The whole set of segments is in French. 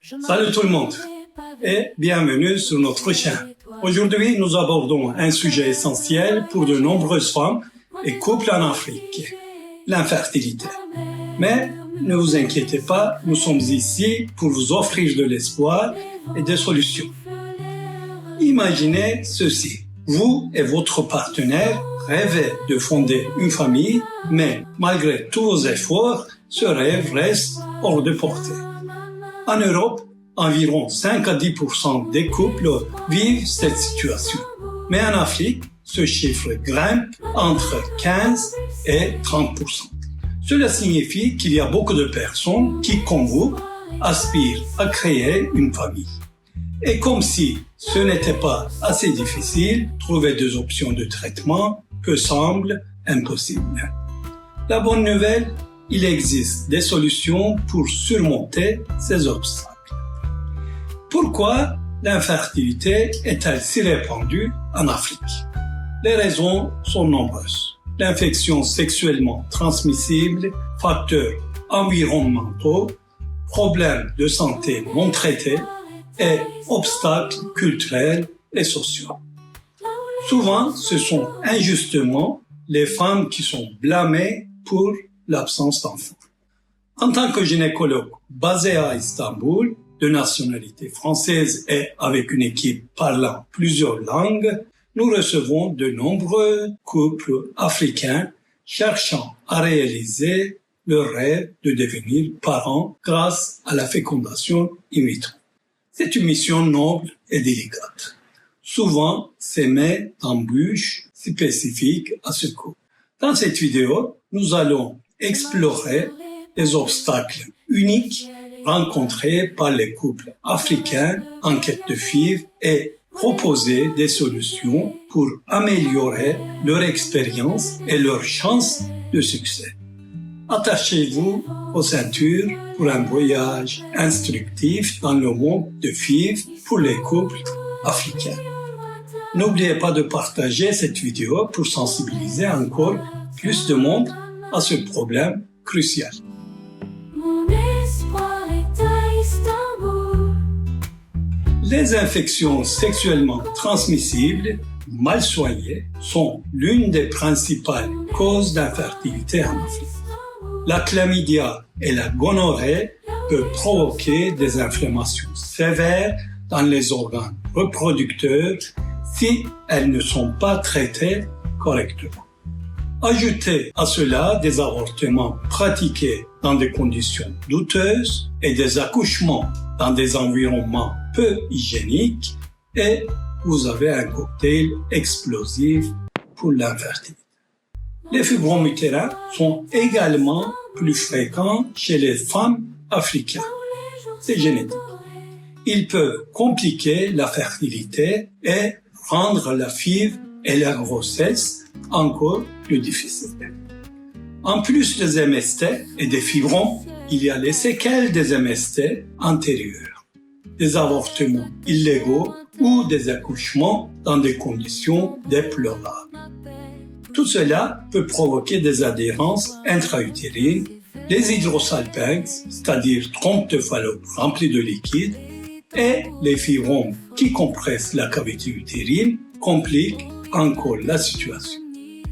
Salut tout le monde et bienvenue sur notre chaîne. Aujourd'hui, nous abordons un sujet essentiel pour de nombreuses femmes et couples en Afrique, l'infertilité. Mais ne vous inquiétez pas, nous sommes ici pour vous offrir de l'espoir et des solutions. Imaginez ceci. Vous et votre partenaire rêvez de fonder une famille, mais malgré tous vos efforts, ce rêve reste hors de portée. En Europe, environ 5 à 10% des couples vivent cette situation. Mais en Afrique, ce chiffre grimpe entre 15 et 30%. Cela signifie qu'il y a beaucoup de personnes qui, comme vous, aspirent à créer une famille. Et comme si ce n'était pas assez difficile, trouver des options de traitement que semble impossible. La bonne nouvelle, il existe des solutions pour surmonter ces obstacles. Pourquoi l'infertilité est-elle si répandue en Afrique? Les raisons sont nombreuses. L'infection sexuellement transmissible, facteurs environnementaux, problèmes de santé non traités et obstacles culturels et sociaux. Souvent, ce sont injustement les femmes qui sont blâmées pour l'absence d'enfants. En tant que gynécologue basé à Istanbul, de nationalité française et avec une équipe parlant plusieurs langues, nous recevons de nombreux couples africains cherchant à réaliser leur rêve de devenir parents grâce à la fécondation in vitro. C'est une mission noble et délicate, souvent semée d'embûches spécifiques à ce couple. Dans cette vidéo, nous allons explorer les obstacles uniques rencontrés par les couples africains en quête de FIV et proposer des solutions pour améliorer leur expérience et leurs chances de succès. Attachez-vous aux ceintures pour un voyage instructif dans le monde de FIV pour les couples africains. N'oubliez pas de partager cette vidéo pour sensibiliser encore plus de monde à ce problème crucial. Les infections sexuellement transmissibles mal soignées sont l'une des principales causes d'infertilité en Afrique. La chlamydia et la gonorrhée peuvent provoquer des inflammations sévères dans les organes reproducteurs si elles ne sont pas traitées correctement. Ajoutez à cela des avortements pratiqués dans des conditions douteuses et des accouchements dans des environnements peu hygiéniques et vous avez un cocktail explosif pour l'infertilité. Les fibromes utérins sont également plus fréquents chez les femmes africaines. C'est génétique. Ils peuvent compliquer la fertilité et rendre la FIV et la grossesse encore plus difficiles. En plus des MST et des fibromes, il y a les séquelles des MST antérieurs, des avortements illégaux ou des accouchements dans des conditions déplorables. Tout cela peut provoquer des adhérences intra-utérines, les hydrosalpinx, c'est-à-dire trompes de Fallope remplies de liquide, et les fibromes qui compressent la cavité utérine compliquent encore la situation.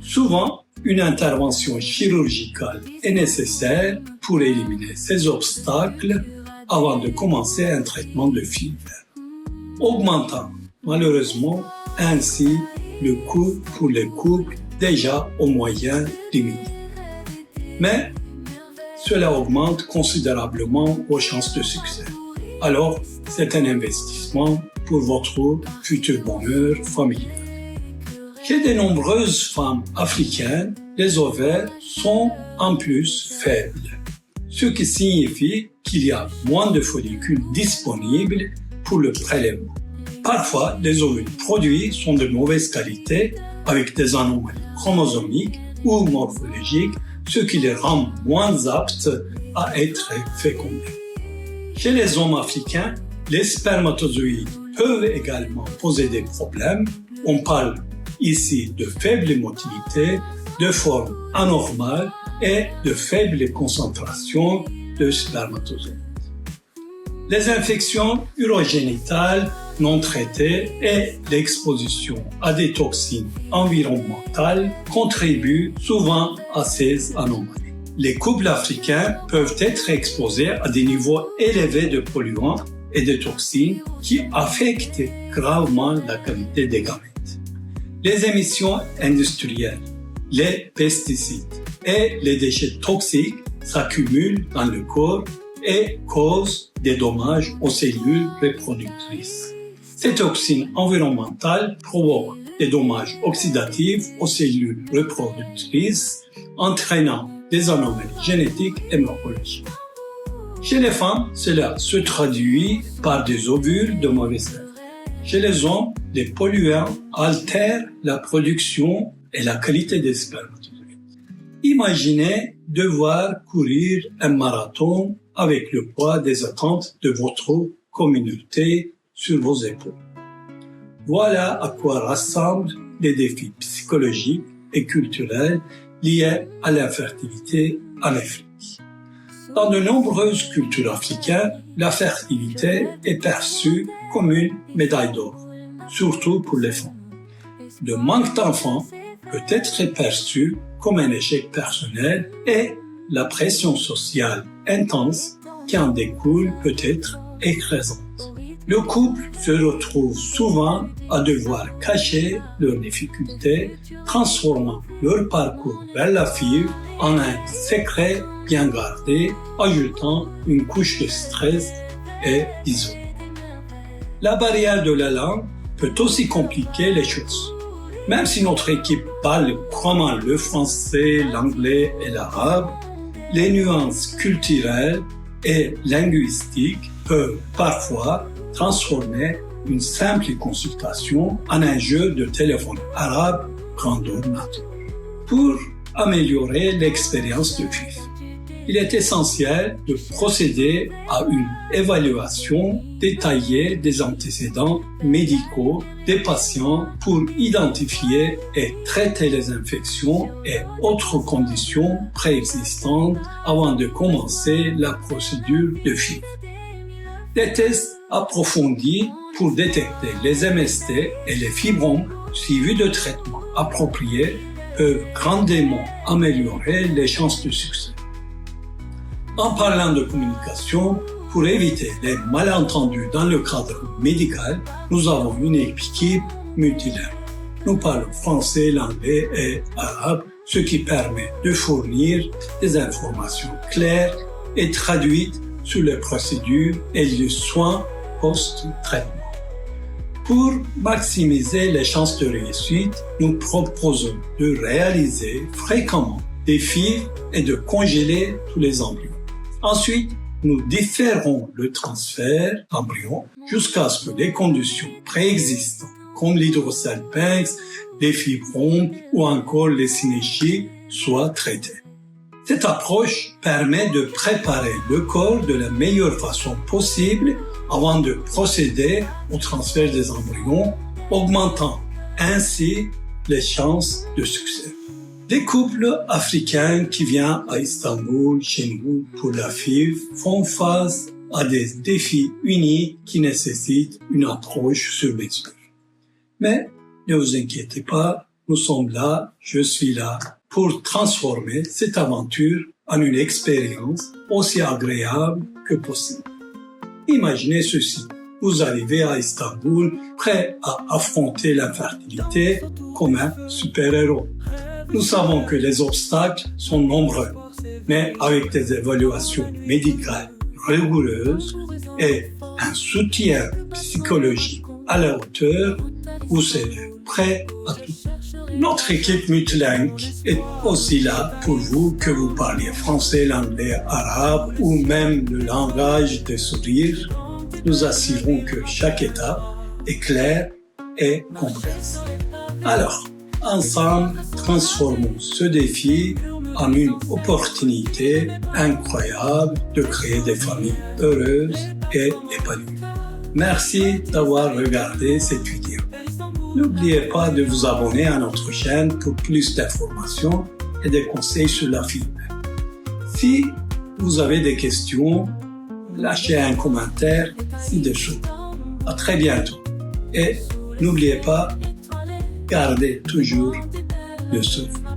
Souvent, une intervention chirurgicale est nécessaire pour éliminer ces obstacles avant de commencer un traitement de FIV, augmentant malheureusement ainsi le coût pour les couples déjà aux moyens limités. Mais cela augmente considérablement vos chances de succès. Alors, c'est un investissement pour votre futur bonheur familial. Chez de nombreuses femmes africaines, les ovaires sont en plus faibles, ce qui signifie qu'il y a moins de follicules disponibles pour le prélèvement. Parfois, les ovules produits sont de mauvaise qualité avec des anomalies chromosomiques ou morphologiques, ce qui les rend moins aptes à être fécondés. Chez les hommes africains, les spermatozoïdes peuvent également poser des problèmes. On parle ici de faible motilité, de forme anormale et de faible concentration de spermatozoïdes. Les infections urogénitales non traitées et l'exposition à des toxines environnementales contribuent souvent à ces anomalies. Les couples africains peuvent être exposés à des niveaux élevés de polluants et de toxines qui affectent gravement la qualité des gamètes. Les émissions industrielles, les pesticides et les déchets toxiques s'accumulent dans le corps et causent des dommages aux cellules reproductrices. Ces toxines environnementales provoquent des dommages oxydatifs aux cellules reproductrices, entraînant des anomalies génétiques et morphologiques. Chez les femmes, cela se traduit par des ovules de mauvaise herbe. Chez les hommes, les polluants altèrent la production et la qualité des spermatozoïdes. Imaginez devoir courir un marathon avec le poids des attentes de votre communauté sur vos épaules. Voilà à quoi rassemblent les défis psychologiques et culturels liés à l'infertilité en Afrique. Dans de nombreuses cultures africaines, la fertilité est perçue comme une médaille d'or, surtout pour les femmes. Le manque d'enfants peut être perçu comme un échec personnel et la pression sociale intense qui en découle peut être écrasante. Le couple se retrouve souvent à devoir cacher leurs difficultés, transformant leur parcours vers la FIV en un secret bien gardé, ajoutant une couche de stress et d'isolement. La barrière de la langue peut aussi compliquer les choses. Même si notre équipe parle couramment le français, l'anglais et l'arabe, les nuances culturelles et linguistiques peuvent parfois transformer une simple consultation en un jeu de téléphone arabe grandeur nature. Pour améliorer l'expérience de FIV, il est essentiel de procéder à une évaluation détaillée des antécédents médicaux des patients pour identifier et traiter les infections et autres conditions préexistantes avant de commencer la procédure de FIV. Des tests approfondis pour détecter les MST et les fibromes suivis de traitements appropriés peuvent grandement améliorer les chances de succès. En parlant de communication, pour éviter les malentendus dans le cadre médical, nous avons une équipe multilingue. Nous parlons français, l'anglais et arabe, ce qui permet de fournir des informations claires et traduites sur les procédures et les soins post-traitement. Pour maximiser les chances de réussite, nous proposons de réaliser fréquemment des FIV et de congeler tous les embryons. Ensuite, nous différons le transfert d'embryons jusqu'à ce que les conditions préexistantes, comme l'hydrosalpinx, les fibromes ou encore les synéchies, soient traitées. Cette approche permet de préparer le corps de la meilleure façon possible avant de procéder au transfert des embryons, augmentant ainsi les chances de succès. Des couples africains qui viennent à Istanbul, chez nous, pour la FIV, font face à des défis uniques qui nécessitent une approche sur mesure. Mais ne vous inquiétez pas, nous sommes là, je suis là, pour transformer cette aventure en une expérience aussi agréable que possible. Imaginez ceci, vous arrivez à Istanbul, prêt à affronter l'infertilité comme un super-héros. Nous savons que les obstacles sont nombreux, mais avec des évaluations médicales rigoureuses et un soutien psychologique à la hauteur, vous serez prêt à tout. Notre équipe multilingue est aussi là pour vous, que vous parliez français, l'anglais, arabe ou même le langage des sourires. Nous assurons que chaque étape est claire et complexe. Alors, ensemble, transformons ce défi en une opportunité incroyable de créer des familles heureuses et épanouies. Merci d'avoir regardé cette vidéo. N'oubliez pas de vous abonner à notre chaîne pour plus d'informations et des conseils sur la FIV. Si vous avez des questions, lâcher un commentaire ci-dessous. À très bientôt. Et n'oubliez pas, gardez toujours le souffle.